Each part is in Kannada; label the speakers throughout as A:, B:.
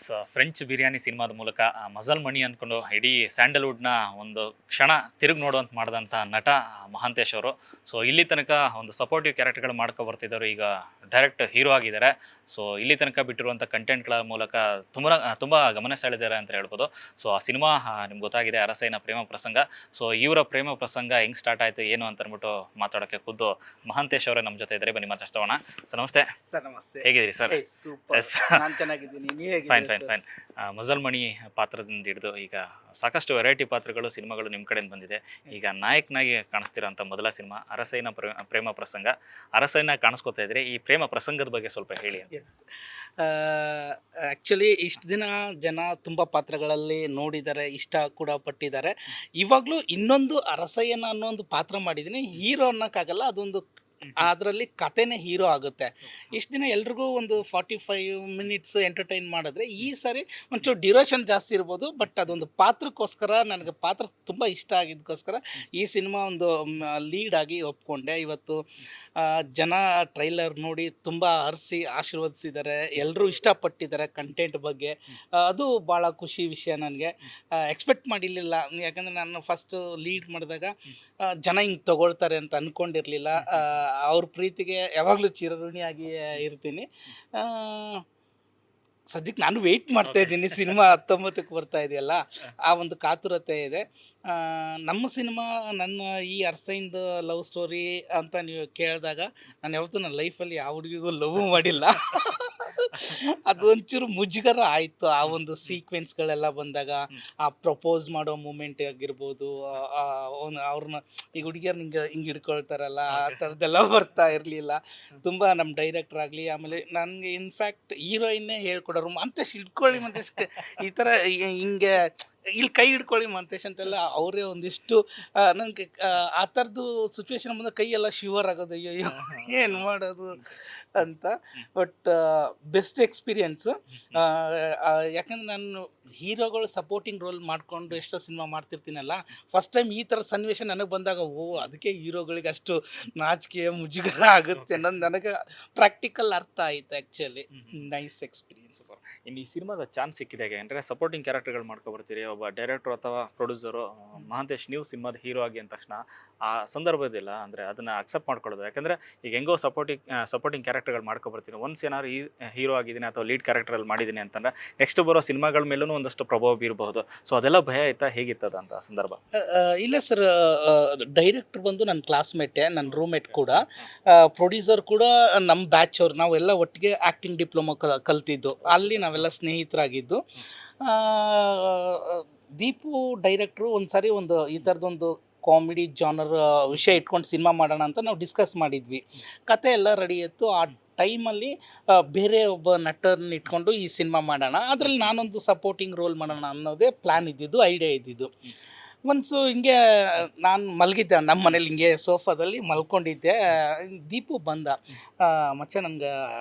A: ಸೊ ಫ್ರೆಂಚ್ ಬಿರಿಯಾನಿ ಸಿನಿಮಾದ ಮೂಲಕ ಮಜಲ್ ಮಣಿ ಅಂದ್ಕೊಂಡು ಇಡೀ ಸ್ಯಾಂಡಲ್ವುಡ್ನ ಒಂದು ಕ್ಷಣ ತಿರುಗಿ ನೋಡುವಂತ ಮಾಡಿದಂಥ ನಟ ಮಹಾಂತೇಶ್ ಅವರು. ಸೊ ಇಲ್ಲಿ ತನಕ ಒಂದು ಸಪೋರ್ಟಿವ್ ಕ್ಯಾರೆಕ್ಟರ್ಗಳು ಮಾಡ್ಕೊ ಬರ್ತಿದ್ದಾರೆ, ಈಗ ಡೈರೆಕ್ಟ್ ಹೀರೋ ಆಗಿದ್ದಾರೆ. ಸೊ ಇಲ್ಲಿ ತನಕ ಬಿಟ್ಟಿರುವಂಥ ಕಂಟೆಂಟ್ಗಳ ಮೂಲಕ ತುಂಬ ಗಮನ ಸೆಳೆದಿದ್ದಾರೆ ಅಂತ ಹೇಳ್ಬೋದು. ಸೊ ಆ ಸಿನಿಮಾ ನಿಮ್ಗೆ ಗೊತ್ತಾಗಿದೆ, ಅರಸೈನ ಪ್ರೇಮ ಪ್ರಸಂಗ. ಸೊ ಇವರ ಪ್ರೇಮ ಪ್ರಸಂಗ ಹೆಂಗೆ ಸ್ಟಾರ್ಟ್ ಆಯಿತು ಏನು ಅಂತ ಅಂದ್ಬಿಟ್ಟು ಮಾತಾಡೋಕ್ಕೆ ಖುದ್ದು ಮಹಾಂತೇಶ್ ಅವರೇ ನಮ್ಮ ಜೊತೆ ಇದ್ದಾರೆ. ಬನ್ನಿ ಮಾತಾಡ್ತೋಣ. ಸರ್ ನಮಸ್ತೆ.
B: ಸರ್ ನಮಸ್ತೆ.
A: ಹೇಗಿದ್ದೀರಿ ಸರ್?
B: ಸೂಪರ್, ನಾನು ಚೆನ್ನಾಗಿದ್ದೀನಿ. ನೀವು
A: ಫೈನ್
B: ಹೇಗಿದ್ದೀರಿ
A: ಫೈನ್
B: ಸರ್?
A: ಫೈನ್. ಮಜಲ್ ಮಣಿ ಪಾತ್ರದಿಂದ ಹಿಡಿದು ಈಗ ಸಾಕಷ್ಟು ವೆರೈಟಿ ಪಾತ್ರಗಳು ಸಿನಿಮಾಗಳು ನಿಮ್ಮ ಕಡೆಯಿಂದ ಬಂದಿದೆ. ಈಗ ನಾಯಕನಾಗಿ ಕಾಣಿಸ್ತಿರೋಂಥ ಮೊದಲ ಸಿನಿಮಾ ಅರಸೈನ ಪ್ರೇಮ ಪ್ರಸಂಗ. ಅರಸೈನ ಕಾಣಿಸ್ಕೊತಾ ಇದ್ರೆ ಈ ಪ್ರೇಮ ಪ್ರಸಂಗದ ಬಗ್ಗೆ ಸ್ವಲ್ಪ ಹೇಳಿ ಅಂತ.
B: ಎಸ್, ಆ್ಯಕ್ಚುಲಿ ಇಷ್ಟು ದಿನ ಜನ ತುಂಬ ಪಾತ್ರಗಳಲ್ಲಿ ನೋಡಿದ್ದಾರೆ, ಇಷ್ಟ ಕೂಡ ಪಟ್ಟಿದ್ದಾರೆ. ಇವಾಗಲೂ ಇನ್ನೊಂದು ಅರಸಯ್ಯನ ಅನ್ನೋ ಒಂದು ಪಾತ್ರ ಮಾಡಿದ್ದೀನಿ. ಹೀರೋ ಅನ್ನೋಕ್ಕಾಗಲ್ಲ, ಅದೊಂದು ಅದರಲ್ಲಿ ಕತೆನೇ ಹೀರೋ ಆಗುತ್ತೆ. ಇಷ್ಟು ದಿನ ಎಲ್ರಿಗೂ ಒಂದು 45 ಮಿನಿಟ್ಸ್ ಎಂಟರ್ಟೈನ್ ಮಾಡಿದ್ರೆ, ಈ ಸಾರಿ ಒಂಚೂರು ಡ್ಯೂರೇಷನ್ ಜಾಸ್ತಿ ಇರ್ಬೋದು, ಬಟ್ ಅದೊಂದು ಪಾತ್ರಕ್ಕೋಸ್ಕರ, ನನಗೆ ಪಾತ್ರ ತುಂಬ ಇಷ್ಟ ಆಗಿದ್ದಕ್ಕೋಸ್ಕರ ಈ ಸಿನಿಮಾ ಒಂದು ಲೀಡ್ ಆಗಿ ಒಪ್ಕೊಂಡೆ. ಇವತ್ತು ಜನ ಟ್ರೈಲರ್ ನೋಡಿ ತುಂಬ ಹರಿಸಿ ಆಶೀರ್ವದಿಸಿದ್ದಾರೆ, ಎಲ್ಲರೂ ಇಷ್ಟಪಟ್ಟಿದ್ದಾರೆ ಕಂಟೆಂಟ್ ಬಗ್ಗೆ. ಅದು ಭಾಳ ಖುಷಿ ವಿಷಯ. ನನಗೆ ಎಕ್ಸ್ಪೆಕ್ಟ್ ಮಾಡಿರಲಿಲ್ಲ, ಯಾಕಂದರೆ ನಾನು ಫಸ್ಟು ಲೀಡ್ ಮಾಡಿದಾಗ ಜನ ಹಿಂಗೆ ತೊಗೊಳ್ತಾರೆ ಅಂತ ಅಂದ್ಕೊಂಡಿರಲಿಲ್ಲ. ಅವ್ರ ಪ್ರೀತಿಗೆ ಯಾವಾಗಲೂ ಚಿರಋಣಿಯಾಗಿ ಇರ್ತೀನಿ. ಸದ್ಯಕ್ಕೆ ನಾನು ವೆಯ್ಟ್ ಮಾಡ್ತಾ ಇದ್ದೀನಿ, ಸಿನಿಮಾ 19ಕ್ಕೆ ಬರ್ತಾ ಇದೆಯಲ್ಲ, ಆ ಒಂದು ಕಾತುರತೆ ಇದೆ. ನಮ್ಮ ಸಿನಿಮಾ, ನನ್ನ ಈ ಅರಸೈನ್ದು ಲವ್ ಸ್ಟೋರಿ ಅಂತ ನೀವು ಕೇಳಿದಾಗ, ನಾನು ಯಾವತ್ತೂ ನನ್ನ ಲೈಫಲ್ಲಿ ಯಾವ ಹುಡುಗಿಗೂ ಲವ್ ಮಾಡಿಲ್ಲ. ಅದು ಒಂಚೂರು ಮುಜುಗರ ಆಯಿತು ಆ ಒಂದು ಸೀಕ್ವೆನ್ಸ್ಗಳೆಲ್ಲ ಬಂದಾಗ. ಆ ಪ್ರಪೋಸ್ ಮಾಡೋ ಮೂಮೆಂಟ್ ಆಗಿರ್ಬೋದು, ಅವ್ರನ್ನ ಈ ಹುಡುಗಿಯರು ಹಿಂಗೆ ಹಿಡ್ಕೊಳ್ತಾರಲ್ಲ, ಆ ಥರದ್ದೆಲ್ಲ ಬರ್ತಾ ಇರಲಿಲ್ಲ. ತುಂಬ ನಮ್ಮ ಡೈರೆಕ್ಟರ್ ಆಗಲಿ, ಆಮೇಲೆ ನನಗೆ ಇನ್ಫ್ಯಾಕ್ಟ್ ಹೀರೋಯಿನ್ನೇ ಹೇಳ್ಕೊಡೋರು, ಮಂತೇಶ್ ಹಿಡ್ಕೊಳ್ಳಿ ಮಂತೇಶ್, ಈ ಥರ ಹಿಂಗೆ ಇಲ್ಲಿ ಕೈ ಹಿಡ್ಕೊಳ್ಳಿ ಮಂತೇಶ್ ಅಂತೆಲ್ಲ ಅವರೇ ಒಂದಿಷ್ಟು ನನಗೆ ಆ ಥರದ್ದು ಸಿಚುವೇಶನ್ ಬಂದಾಗ ಕೈಯೆಲ್ಲ ಶಿವರ್ ಆಗೋದು, ಅಯ್ಯೋ ಏನು ಮಾಡೋದು ಅಂತ. But best experience. ಯಾಕಂದ್ರೆ ನಾನು ಹೀರೋಗಳು ಸಪೋರ್ಟಿಂಗ್ ರೋಲ್ ಮಾಡಿಕೊಂಡು ಎಷ್ಟೋ ಸಿನಿಮಾ ಮಾಡ್ತಿರ್ತೀನಲ್ಲ, ಫಸ್ಟ್ ಟೈಮ್ ಈ ಥರ ಸನ್ನಿವೇಶ ನನಗೆ ಬಂದಾಗ, ಅದಕ್ಕೆ ಹೀರೋಗಳಿಗೆ ಅಷ್ಟು ನಾಚಿಕೆ ಮುಜುಗರ ಆಗುತ್ತೆ ಅನ್ನೋದು ನನಗೆ ಪ್ರಾಕ್ಟಿಕಲ್ ಅರ್ಥ ಆಯಿತು. Actually nice experience.
A: ಇನ್ನು ಈ ಸಿನಿಮಾದ ಚಾನ್ಸ್ ಸಿಕ್ಕಿದೆ ಅಂದರೆ ಸಪೋರ್ಟಿಂಗ್ ಕ್ಯಾರೆಕ್ಟರ್ಗಳು ಮಾಡ್ಕೊಬರ್ತೀರಿ, ಒಬ್ಬ ಡೈರೆಕ್ಟರ್ ಅಥವಾ ಪ್ರೊಡ್ಯೂಸರು ಮಹಾಂತೇಶ್ ನೀವು ಸಿನಿಮಾದ ಹೀರೋ ಆಗಿ ಅಂದ ತಕ್ಷಣ ಆ ಸಂದರ್ಭದಿಲ್ಲ ಅಂದರೆ ಅದನ್ನು ಅಕ್ಸೆಪ್ಟ್ ಮಾಡ್ಕೊಳ್ಳೋದು. ಯಾಕಂದರೆ ಈಗ ಹೆಂಗೋ ಸಪೋರ್ಟಿಂಗ್ ಕ್ಯಾರೆಕ್ಟರ್ಗಳು ಮಾಡ್ಕೊಬರ್ತೀನಿ, ಒನ್ಸ್ ಏನಾದ್ರು ಈ ಹೀರೋ ಆಗಿದ್ದೀನಿ ಅಥವಾ ಲೀಡ್ ಕ್ಯಾರೆಕ್ಟರಲ್ಲಿ ಮಾಡಿದ್ದೀನಿ ಅಂತಂದರೆ ನೆಕ್ಸ್ಟ್ ಬರೋ ಸಿನಿಮಾಗಳ ಮೇಲೂ ಒಂದಷ್ಟು ಪ್ರಭಾವ ಬೀರಬಹುದು. ಸೊ ಅದೆಲ್ಲ ಭಯ ಆಯ್ತಾ, ಹೇಗಿತ್ತದ ಅಂತ ಸಂದರ್ಭ?
B: ಇಲ್ಲ ಸರ್, ಡೈರೆಕ್ಟರ್ ಬಂದು ನನ್ನ ಕ್ಲಾಸ್ಮೇಟೇ, ನನ್ನ ರೂಮ್ಮೇಟ್ ಕೂಡ, ಪ್ರೊಡ್ಯೂಸರ್ ಕೂಡ ನಮ್ಮ ಬ್ಯಾಚ್ ಅವ್ರು. ನಾವೆಲ್ಲ ಒಟ್ಟಿಗೆ ಆ್ಯಕ್ಟಿಂಗ್ ಡಿಪ್ಲೊಮಾ ಕಲ್ತಿದ್ದು, ಅಲ್ಲಿ ನಾವೆಲ್ಲ ಸ್ನೇಹಿತರಾಗಿದ್ದು. ದೀಪು ಡೈರೆಕ್ಟ್ರು ಒಂದು ಸಾರಿ ಒಂದು ಈ ಥರದೊಂದು ಕಾಮಿಡಿ ಜಾನರ್ ವಿಷಯ ಇಟ್ಕೊಂಡು ಸಿನಿಮಾ ಮಾಡೋಣ ಅಂತ ನಾವು ಡಿಸ್ಕಸ್ ಮಾಡಿದ್ವಿ. ಕತೆ ಎಲ್ಲ ರೆಡಿ ಇತ್ತು. ಆ ಟೈಮಲ್ಲಿ ಬೇರೆ ಒಬ್ಬ ನಟರನ್ನ ಇಟ್ಕೊಂಡು ಈ ಸಿನಿಮಾ ಮಾಡೋಣ, ಅದರಲ್ಲಿ ನಾನೊಂದು ಸಪೋರ್ಟಿಂಗ್ ರೋಲ್ ಮಾಡೋಣ ಅನ್ನೋದೇ ಪ್ಲ್ಯಾನ್ ಇದ್ದಿದ್ದು, ಐಡಿಯಾ ಇದ್ದಿದ್ದು. ಒನ್ಸು ಹಿಂಗೆ ನಾನು ಮಲಗಿದ್ದೆ ನಮ್ಮ ಮನೇಲಿ, ಹಿಂಗೆ ಸೋಫಾದಲ್ಲಿ ಮಲ್ಕೊಂಡಿದ್ದೆ. ದೀಪು ಬಂದ, ಮಚ್ಚ ನನಗೆ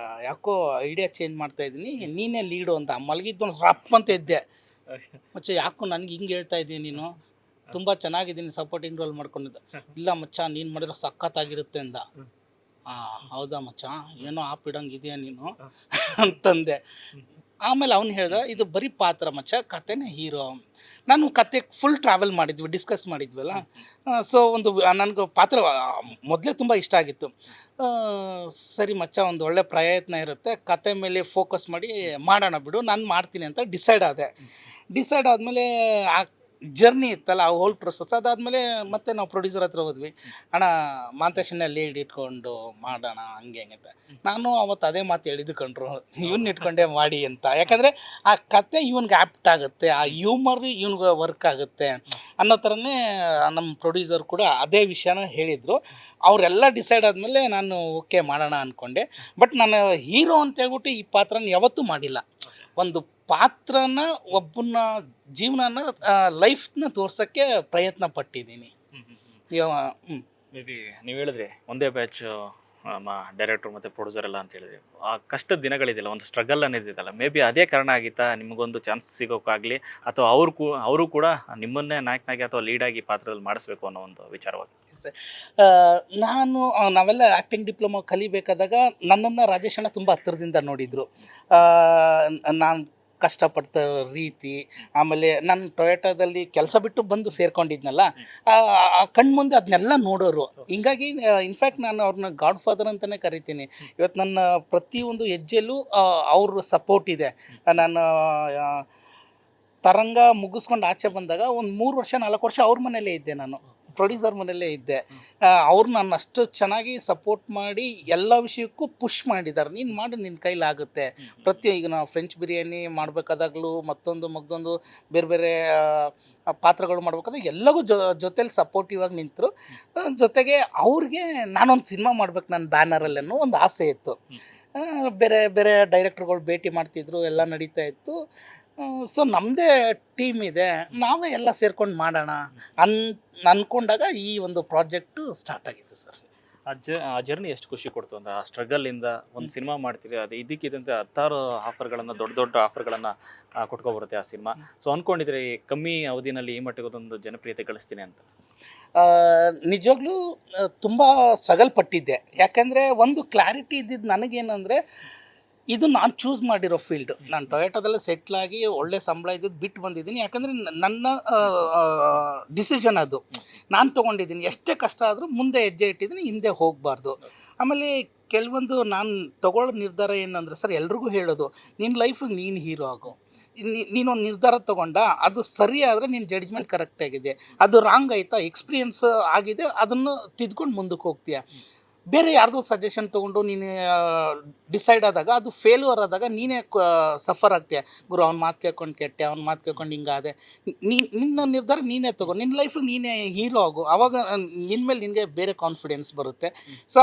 B: ಯಾಕೋ ಐಡಿಯಾ ಚೇಂಜ್ ಮಾಡ್ತಾಯಿದ್ದೀನಿ, ನೀನೇ ಲೀಡು ಅಂತ. ಮಲಗಿದ್ದು ರಪ್ ಅಂತ ಇದ್ದೆ. ಮಚ್ಚ ಯಾಕೋ ನನಗೆ ಹಿಂಗೆ ಹೇಳ್ತಾ ಇದ್ದೀನಿ, ನೀನು ತುಂಬ ಚೆನ್ನಾಗಿದ್ದೀನಿ, ಸಪೋರ್ಟಿಂಗ್ ರೋಲ್ ಮಾಡ್ಕೊಂಡಿದ್ದೆ. ಇಲ್ಲ ಮಚ್ಚ, ನೀನು ಮಾಡಿರೋ ಸಖತ್ತಾಗಿರುತ್ತೆ ಅಂದ. ಹೌದಾ ಮಚ್ಚ, ಏನೋ ಆಪಿಡಂಗೆ ಇದೆಯಾ ನೀನು ಅಂತಂದೆ. ಆಮೇಲೆ ಅವ್ನು ಹೇಳ್ದ, ಇದು ಬರೀ ಪಾತ್ರ ಮಚ್ಚ, ಕತೆನೇ ಹೀರೋ. ನಾನು ಕತೆ ಫುಲ್ ಟ್ರಾವೆಲ್ ಮಾಡಿದ್ವಿ, ಡಿಸ್ಕಸ್ ಮಾಡಿದ್ವಲ್ಲ. ಸೊ ಒಂದು ನನಗೆ ಪಾತ್ರ ಮೊದಲೇ ತುಂಬ ಇಷ್ಟ ಆಗಿತ್ತು. ಸರಿ ಮಚ್ಚ, ಒಂದು ಒಳ್ಳೆ ಪ್ರಯತ್ನ ಇರುತ್ತೆ, ಕತೆ ಮೇಲೆ ಫೋಕಸ್ ಮಾಡಿ ಮಾಡೋಣ ಬಿಡು, ನಾನು ಮಾಡ್ತೀನಿ ಅಂತ ಡಿಸೈಡ್ ಆದಮೇಲೆ ಆ ಜರ್ನಿ ಇತ್ತಲ್ಲ, ಆ ಹೋಲ್ ಪ್ರೊಸೆಸ್ ಅದಾದಮೇಲೆ ಮತ್ತೆ ನಾವು ಪ್ರೊಡ್ಯೂಸರ್ ಹತ್ರ ಹೋದ್ವಿ. ಅಣ್ಣ ಮಾಂತೇಶನ್ನೇ ಲೀಡ್ ಇಟ್ಕೊಂಡು ಮಾಡೋಣ ಹಂಗೆ ಅಂತ. ನಾನು ಅವತ್ತು ಅದೇ ಮಾತು ಹೇಳಿದ್ದು ಕಂಡ್ರು, ಇವನ್ನ ಇಟ್ಕೊಂಡೇ ಮಾಡಿ ಅಂತ. ಯಾಕಂದರೆ ಆ ಕತೆ ಇವನ್ಗೆ ಆ್ಯಪ್ಟ್ ಆಗುತ್ತೆ, ಆ ಹ್ಯೂಮರ್ ಇವನ್ಗೆ ವರ್ಕ್ ಆಗುತ್ತೆ ಅನ್ನೋ ಥರನೇ ನಮ್ಮ ಪ್ರೊಡ್ಯೂಸರ್ ಕೂಡ ಅದೇ ವಿಷಯನ ಹೇಳಿದರು. ಅವರೆಲ್ಲ ಡಿಸೈಡ್ ಆದಮೇಲೆ ನಾನು ಓಕೆ ಮಾಡೋಣ ಅಂದ್ಕೊಂಡೆ. ಬಟ್ ನಾನು ಹೀರೋ ಅಂತ ಹೇಳ್ಬಿಟ್ಟು ಈ ಪಾತ್ರನ ಯಾವತ್ತೂ ಮಾಡಿಲ್ಲ. ಒಂದು ಪಾತ್ರನ, ಒಬ್ಬನ ಜೀವನನ, ಲೈಫ್ನ ತೋರ್ಸೋಕ್ಕೆ ಪ್ರಯತ್ನ ಪಟ್ಟಿದ್ದೀನಿ.
A: ಮೇ ಬಿ ನೀವು ಹೇಳಿದ್ರಿ ಒಂದೇ ಬ್ಯಾಚ್ ಡೈರೆಕ್ಟರ್ ಮತ್ತು ಪ್ರೊಡ್ಯೂಸರ್ ಎಲ್ಲ ಅಂತ ಹೇಳಿದ್ರಿ, ಆ ಕಷ್ಟದ ದಿನಗಳಿದೆಯಲ್ಲ, ಒಂದು ಸ್ಟ್ರಗಲ್ ಅನ್ನೋದಿದೆಯಲ್ಲ, ಮೇ ಬಿ ಅದೇ ಕಾರಣ ಆಗಿತ್ತಾ ನಿಮಗೊಂದು ಚಾನ್ಸ್ ಸಿಗೋಕ್ಕಾಗಲಿ, ಅಥವಾ ಅವರು ಕೂಡ ನಿಮ್ಮನ್ನೇ ನಾಯಕನಾಗಿ ಅಥವಾ ಲೀಡಾಗಿ ಪಾತ್ರದಲ್ಲಿ ಮಾಡಿಸ್ಬೇಕು ಅನ್ನೋ ಒಂದು ವಿಚಾರವಾಗಿ?
B: ನಾವೆಲ್ಲ ಆ್ಯಕ್ಟಿಂಗ್ ಡಿಪ್ಲೊಮಾ ಕಲಿಬೇಕಾದಾಗ ನನ್ನನ್ನು ರಾಜೇಶ್ ಅಣ್ಣ ತುಂಬ ಹತ್ತಿರದಿಂದ ನೋಡಿದರು. ನಾನು ಕಷ್ಟಪಡ್ತಾ ರೀತಿ, ಆಮೇಲೆ ನಾನು ಟೊಯೋಟಾದಲ್ಲಿ ಕೆಲಸ ಬಿಟ್ಟು ಬಂದು ಸೇರ್ಕೊಂಡಿದ್ನಲ್ಲ, ಕಣ್ಮುಂದೆ ಅದನ್ನೆಲ್ಲ ನೋಡೋರು. ಹಿಂಗಾಗಿ ಇನ್ಫ್ಯಾಕ್ಟ್ ನಾನು ಅವ್ರನ್ನ ಗಾಡ್ ಫಾದರ್ ಅಂತಲೇ ಕರಿತೀನಿ. ಇವತ್ತು ನನ್ನ ಪ್ರತಿಯೊಂದು ಹೆಜ್ಜೆಯಲ್ಲೂ ಅವ್ರ ಸಪೋರ್ಟ್ ಇದೆ. ನಾನು ತರಂಗ ಮುಗಿಸ್ಕೊಂಡು ಆಚೆ ಬಂದಾಗ ಒಂದು 3 ವರ್ಷ 4 ವರ್ಷ ಅವ್ರ ಮನೇಲೇ ಇದ್ದೆ, ನಾನು ಪ್ರೊಡ್ಯೂಸರ್ ಮನೆಯಲ್ಲೇ ಇದ್ದೆ. ಅವ್ರು ನನ್ನ ಅಷ್ಟು ಚೆನ್ನಾಗಿ ಸಪೋರ್ಟ್ ಮಾಡಿ ಎಲ್ಲ ವಿಷಯಕ್ಕೂ ಪುಷ್ ಮಾಡಿದ್ದಾರೆ. ನೀನು ಮಾಡು, ನಿನ್ನ ಕೈಲಾಗುತ್ತೆ. ಈಗ ನಾವು ಫ್ರೆಂಚ್ ಬಿರಿಯಾನಿ ಮಾಡಬೇಕಾದಾಗಲೂ ಮತ್ತೊಂದು ಬೇರೆ ಬೇರೆ ಪಾತ್ರಗಳು ಮಾಡ್ಬೇಕಾದ್ರೆ ಎಲ್ಲಗೂ ಜೊತೇಲಿ ಸಪೋರ್ಟಿವ್ ಆಗಿ ನಿಂತರು. ಜೊತೆಗೆ ಅವ್ರಿಗೆ ನಾನೊಂದು ಸಿನಿಮಾ ಮಾಡ್ಬೇಕು ನನ್ನ ಬ್ಯಾನರಲ್ಲಿ ಅನ್ನೋ ಒಂದು ಆಸೆ ಇತ್ತು. ಬೇರೆ ಬೇರೆ ಡೈರೆಕ್ಟರ್ಗಳು ಭೇಟಿ ಮಾಡ್ತಿದ್ರು, ಎಲ್ಲ ನಡೀತಾ ಇತ್ತು. ಸೊ ನಮ್ಮದೇ ಟೀಮ್ ಇದೆ, ನಾವೇ ಎಲ್ಲ ಸೇರ್ಕೊಂಡು ಮಾಡೋಣ ಅಂದ್ಕೊಂಡಾಗ ಈ ಒಂದು ಪ್ರಾಜೆಕ್ಟು ಸ್ಟಾರ್ಟ್ ಆಗಿತ್ತು ಸರ್.
A: ಆ ಜರ್ನಿ ಎಷ್ಟು ಖುಷಿ ಕೊಡ್ತು ಅಂದ್ರೆ, ಆ ಸ್ಟ್ರಗಲಿಂದ ಒಂದು ಸಿನಿಮಾ ಮಾಡ್ತೀರಿ, ಅದು ಇದಕ್ಕಿದ್ದಂತೆ 10 ಆಫರ್ಗಳನ್ನು, ದೊಡ್ಡ ಆಫರ್ಗಳನ್ನು ಕೊಟ್ಕೊಬರುತ್ತೆ ಆ ಸಿನಿಮಾ. ಸೊ ಅಂದ್ಕೊಂಡಿದ್ರೆ ಕಮ್ಮಿ ಅವಧಿನಲ್ಲಿ ಈ ಮಟ್ಟಿಗೆ ಒಂದು ಜನಪ್ರಿಯತೆ ಗಳಿಸ್ತೀನಿ ಅಂತ?
B: ನಿಜವಾಗ್ಲೂ ತುಂಬ ಸ್ಟ್ರಗಲ್ ಪಟ್ಟಿದ್ದೆ. ಯಾಕಂದರೆ ಒಂದು ಕ್ಲಾರಿಟಿ ಇದ್ದಿದ್ದು ನನಗೇನಂದರೆ, ಇದು ನಾನು ಚೂಸ್ ಮಾಡಿರೋ ಫೀಲ್ಡು. ನಾನು ಟೊಯೋಟಾದಲ್ಲೇ ಸೆಟ್ಲಾಗಿ ಒಳ್ಳೆ ಸಂಬಳ ಇದ್ದದ್ದು ಬಿಟ್ಟು ಬಂದಿದ್ದೀನಿ. ಯಾಕಂದರೆ ನನ್ನ ಡಿಸಿಷನ್ ಅದು, ನಾನು ತೊಗೊಂಡಿದ್ದೀನಿ. ಎಷ್ಟೇ ಕಷ್ಟ ಆದರೂ ಮುಂದೆ ಹೆಜ್ಜೆ ಇಟ್ಟಿದ್ದೀನಿ, ಹಿಂದೆ ಹೋಗಬಾರ್ದು. ಆಮೇಲೆ ಕೆಲವೊಂದು ನಾನು ತೊಗೊಳ್ಳೋ ನಿರ್ಧಾರ ಏನಂದರೆ ಸರ್, ಎಲ್ರಿಗೂ ಹೇಳೋದು, ನಿನ್ನ ಲೈಫಿಗೆ ನೀನು ಹೀರೋ ಆಗು. ನೀನೊಂದು ನಿರ್ಧಾರ ತೊಗೊಂಡ, ಅದು ಸರಿ ಆದರೆ ನಿನ್ನ ಜಡ್ಜ್ಮೆಂಟ್ ಕರೆಕ್ಟಾಗಿದೆ, ಅದು ರಾಂಗ್ ಆಯಿತಾ, ಎಕ್ಸ್ಪೀರಿಯನ್ಸ್ ಆಗಿದೆ, ಅದನ್ನು ತಿದ್ಕೊಂಡು ಮುಂದಕ್ಕೆ ಹೋಗ್ತೀಯ. ಬೇರೆ ಯಾರ್ದೋ ಸಜೆಷನ್ ತೊಗೊಂಡು ನೀನು ಡಿಸೈಡ್ ಆದಾಗ, ಅದು ಫೇಲ್ಯೂರ್ ಆದಾಗ ನೀನೇ ಸಫರ್ ಆಗ್ತೀಯ. ಗುರು ಅವ್ನ ಮಾತು ಕೇಳ್ಕೊಂಡು ಕೆಟ್ಟೆ, ಅವ್ನ ಮಾತು ಕೇಳ್ಕೊಂಡು ಹಿಂಗಾದೆ. ನಿನ್ನ ನಿರ್ಧಾರ ನೀನೇ ತೊಗೊ, ನಿನ್ನ ಲೈಫಿಗೆ ನೀನೇ ಹೀರೋ ಆಗು. ಆವಾಗ ನಿನ್ನ ಮೇಲೆ ನಿನಗೆ ಬೇರೆ ಕಾನ್ಫಿಡೆನ್ಸ್ ಬರುತ್ತೆ. ಸೊ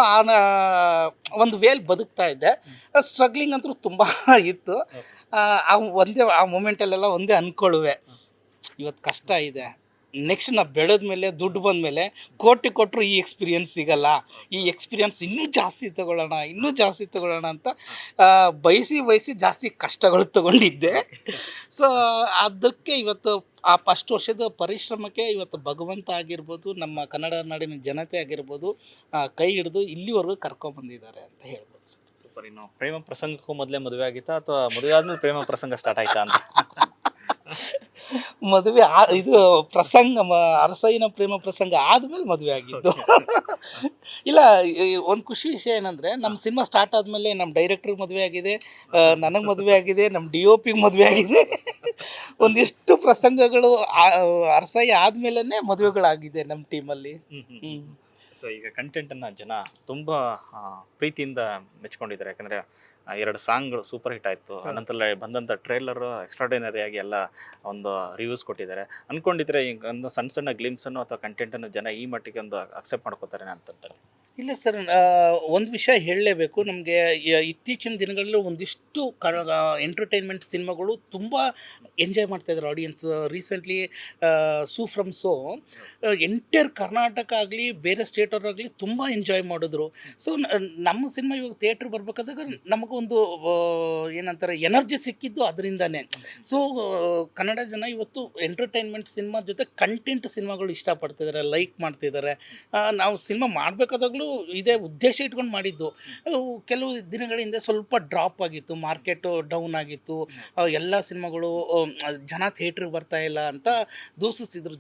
B: ಒಂದು ವೇಲ್ ಬದುಕ್ತಾ ಇದ್ದೆ. ಸ್ಟ್ರಗ್ಲಿಂಗ್ ಅಂತೂ ತುಂಬ ಇತ್ತು. ಆ ಮೂಮೆಂಟಲ್ಲೆಲ್ಲ ಒಂದೇ ಅಂದ್ಕೊಳ್ಳುವೆ, ಇವತ್ತು ಕಷ್ಟ ಇದೆ, ನೆಕ್ಸ್ಟ್ ನಾವು ಬೆಳೆದ ಮೇಲೆ ದುಡ್ಡು ಬಂದ ಮೇಲೆ ಕೋಟಿ ಕೊಟ್ಟರು ಈ ಎಕ್ಸ್ಪೀರಿಯನ್ಸ್ ಸಿಗಲ್ಲ, ಈ ಎಕ್ಸ್ಪೀರಿಯನ್ಸ್ ಇನ್ನೂ ಜಾಸ್ತಿ ತೊಗೊಳ್ಳೋಣ ಅಂತ ಬಯಸಿ ಜಾಸ್ತಿ ಕಷ್ಟಗಳು ತೊಗೊಂಡಿದ್ದೆ. ಸೊ ಅದಕ್ಕೆ ಇವತ್ತು ಆ ಫಸ್ಟ್ ವರ್ಷದ ಪರಿಶ್ರಮಕ್ಕೆ ಇವತ್ತು ಭಗವಂತ ಆಗಿರ್ಬೋದು, ನಮ್ಮ ಕನ್ನಡ ನಾಡಿನ ಜನತೆ ಆಗಿರ್ಬೋದು, ಕೈ ಹಿಡಿದು ಇಲ್ಲಿವರೆಗೂ ಕರ್ಕೊಂಡ್ಬಂದಿದ್ದಾರೆ ಅಂತ ಹೇಳ್ಬೋದು ಸರ್.
A: ಸೂಪರ್. ಇನ್ನು ಪ್ರೇಮ ಪ್ರಸಂಗಕ್ಕೂ ಮೊದಲೇ ಮದುವೆ ಆಗಿತ್ತಾ, ಅಥವಾ ಮದುವೆ ಆದ್ಮೇಲೆ ಪ್ರೇಮ ಪ್ರಸಂಗ ಸ್ಟಾರ್ಟ್ ಆಯ್ತಾ ಅಂತ?
B: ಮದುವೆ ಇದು ಪ್ರಸಂಗ ಅರಸಯ್ಯನ ಪ್ರೇಮ ಪ್ರಸಂಗ ಆದಮೇಲೆ ಮದುವೆ ಆಗಿದ್ದು. ಇಲ್ಲ, ಒಂದು ಖುಷಿ ವಿಷಯ ಏನಂದರೆ, ನಮ್ಮ ಸಿನಿಮಾ ಸ್ಟಾರ್ಟ್ ಆದಮೇಲೆ ನಮ್ಮ ಡೈರೆಕ್ಟ್ರಿಗೆ ಮದುವೆ ಆಗಿದೆ, ನನಗೆ ಮದುವೆ ಆಗಿದೆ, ನಮ್ಮ DOPಗೆ ಮದುವೆ ಆಗಿದೆ. ಒಂದಿಷ್ಟು ಪ್ರಸಂಗಗಳು ಅರಸಯ್ಯ ಆದಮೇಲೆ ಮದುವೆಗಳಾಗಿದೆ ನಮ್ಮ ಟೀಮಲ್ಲಿ.
A: ಸೊ ಈಗ ಕಂಟೆಂಟನ್ನು ಜನ ತುಂಬ ಪ್ರೀತಿಯಿಂದ ಮೆಚ್ಕೊಂಡಿದ್ದಾರೆ. ಯಾಕಂದರೆ 2 ಸಾಂಗ್ಗಳು ಸೂಪರ್ ಹಿಟ್ ಆಯಿತು. ಅನಂತರ ಬಂದಂಥ ಟ್ರೇಲರು ಎಕ್ಸ್ಟ್ರಾರ್ಡಿನರಿ ಆಗಿ ಎಲ್ಲ ಒಂದು ರಿವ್ಯೂಸ್ ಕೊಟ್ಟಿದ್ದಾರೆ. ಅಂದ್ಕೊಂಡಿದ್ರೆ ಈಗ ಒಂದು ಸಣ್ಣ ಗ್ಲಿಮ್ಸನ್ನು ಅಥವಾ ಕಂಟೆಂಟನ್ನು ಜನ ಈ ಮಟ್ಟಿಗೆ ಒಂದು ಅಕ್ಸೆಪ್ಟ್ ಮಾಡ್ಕೋತಾರೆ ಅಂತಂತಾರೆ?
B: ಇಲ್ಲ ಸರ್, ಒಂದು ವಿಷಯ ಹೇಳಲೇಬೇಕು. ನಮಗೆ ಇತ್ತೀಚಿನ ದಿನಗಳಲ್ಲಿ ಒಂದಿಷ್ಟು ಎಂಟರ್ಟೈನ್ಮೆಂಟ್ ಸಿನಿಮಾಗಳು ತುಂಬ ಎಂಜಾಯ್ ಮಾಡ್ತಾಯಿದ್ದಾರೆ audience. Recently Su from So entire Karnataka ಆಗಲಿ ಬೇರೆ ಸ್ಟೇಟವರಾಗಲಿ ತುಂಬ ಎಂಜಾಯ್ ಮಾಡಿದ್ರು. ಸೊ ನಮ್ಮ ಸಿನಿಮಾ ಇವಾಗ ಥಿಯೇಟ್ರ್ ಬರ್ಬೇಕಾದಾಗ ನಮಗೊಂದು ಏನಂತಾರೆ ಎನರ್ಜಿ ಸಿಕ್ಕಿದ್ದು ಅದರಿಂದನೇ. ಸೊ ಕನ್ನಡ ಜನ ಇವತ್ತು ಎಂಟರ್ಟೈನ್ಮೆಂಟ್ ಸಿನಿಮಾ ಜೊತೆ ಕಂಟೆಂಟ್ ಸಿನಿಮಾಗಳು ಇಷ್ಟಪಡ್ತಿದ್ದಾರೆ, ಲೈಕ್ ಮಾಡ್ತಿದ್ದಾರೆ. ನಾವು ಸಿನಿಮಾ ಮಾಡಬೇಕಾದಾಗಲೂ ಇದೇ ಉದ್ದೇಶ ಇಟ್ಕೊಂಡು ಮಾಡಿದ್ದು. ಕೆಲವು ದಿನಗಳ ಹಿಂದೆ ಸ್ವಲ್ಪ ಡ್ರಾಪ್ ಆಗಿತ್ತು, ಮಾರ್ಕೆಟು ಡೌನ್ ಆಗಿತ್ತು, ಎಲ್ಲ ಸಿನಿಮಾಗಳು ಜನ ಥಿಯೇಟ್ರಿಗೆ ಬರ್ತಾ ಇಲ್ಲ ಅಂತ ದೂಷಿಸಿದ್ರು.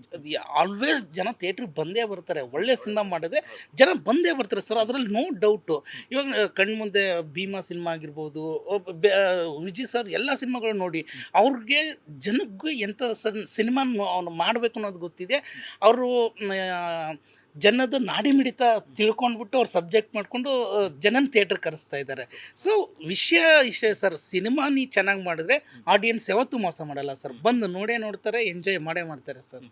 B: ಆಲ್ವೇಸ್ ಜನ ಥಿಯೇಟ್ರಿಗೆ ಬಂದೇ ಬರ್ತಾರೆ, ಒಳ್ಳೆ ಸಿನಿಮಾ ಮಾಡಿದ್ರೆ ಜನ ಬಂದೇ ಬರ್ತಾರೆ ಸರ್, ಅದರಲ್ಲಿ ನೋ ಡೌಟು. ಇವಾಗ ಕಣ್ಮುಂದೆ ಭೀಮಾ ಸಿನಿಮಾ ಆಗಿರ್ಬೋದು, ವಿಜಯ್ ಸರ್ ಎಲ್ಲ ಸಿನಿಮಾಗಳು ನೋಡಿ, ಅವ್ರಿಗೆ ಜನಕ್ಕೆ ಎಂಥ ಸಿನಿಮಾ ಮಾಡಬೇಕು ಅನ್ನೋದು ಗೊತ್ತಿದೆ. ಅವರು ಜನದ ನಾಡಿ ಮಿಡಿತ ತಿಳ್ಕೊಂಡ್ಬಿಟ್ಟು ಅವ್ರು ಸಬ್ಜೆಕ್ಟ್ ಮಾಡಿಕೊಂಡು ಜನನ ಥಿಯೇಟ್ರ್ ಕರೆಸ್ತಾ ಇದ್ದಾರೆ. ಸೊ ವಿಷಯ ಸರ್, ಸಿನಿಮಾ ನೀ ಚೆನ್ನಾಗಿ ಮಾಡಿದ್ರೆ ಆಡಿಯನ್ಸ್ ಯಾವತ್ತೂ ಮೋಸ ಮಾಡಲ್ಲ ಸರ್, ಬಂದು ನೋಡ್ತಾರೆ, ಎಂಜಾಯ್ ಮಾಡೇ ಮಾಡ್ತಾರೆ ಸರ್.